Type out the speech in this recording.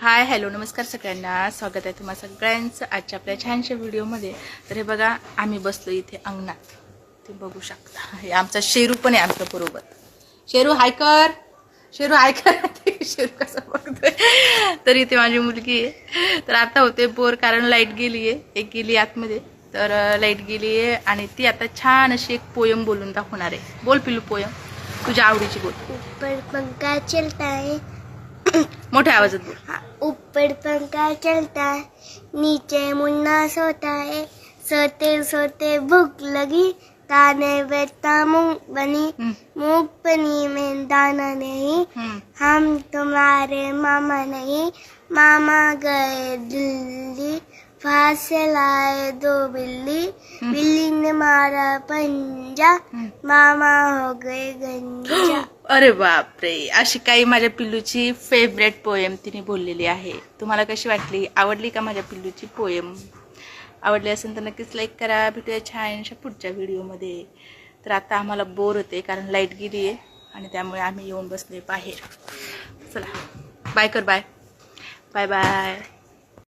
Hi hello नमस्कार सगळ्यांना, स्वागत आहे तुम्हा सगळ्यांचं आजच्या आपल्या छानशा व्हिडिओमध्ये. तर हे बघा, आम्ही बसलो इथे अंगणात, ते बघू शकता. हे आमचा शेरू पण आहे आमच्या बरोबर. शेरू हाय कर, शेरू हाय कर. शेरू कसं बघतोय. तर इथे माझी मुलगी आहे. तर आता होते बोर, कारण लाईट गेली आहे, एक गेली आतमध्ये. तर लाईट गेली आहे आणि ती आता छान अशी एक पोयम बोलून दाखवणार आहे. बोल पिल्लू, पोयम तुझ्या आवडीची बोल. ऊपर पंखा चलता है, मोठ्या आवाजात बोल. ऊपर पंखा चलता है, नीचे मुन्ना सोता है, सोते सोते भूख लगी, दाने बेटा मूंग बनी, मूंगफली में दाना नहीं, हम तुम्हारे मामा नहीं, मामा गए दिल्ली, वहां से लाए 2 बिल्ली, बिल्ली ने मारा पंजा, मामा हो गए गंजा. अरे बापरे, अशी काही माझ्या पिल्लूची फेवरेट पोएम तिने बोललेली आहे. तुम्हाला कशी वाटली, आवडली का माझ्या पिल्लूची पोएम? आवडली असेल तर नक्कीच लाईक करा. भेटूया छानशा पुढच्या व्हिडिओमध्ये. तर आता आम्हाला बोर होते, कारण लाईट गेली आहे आणि त्यामुळे आम्ही येऊन बसले बाहेर. चला बाय कर, बाय बाय बाय.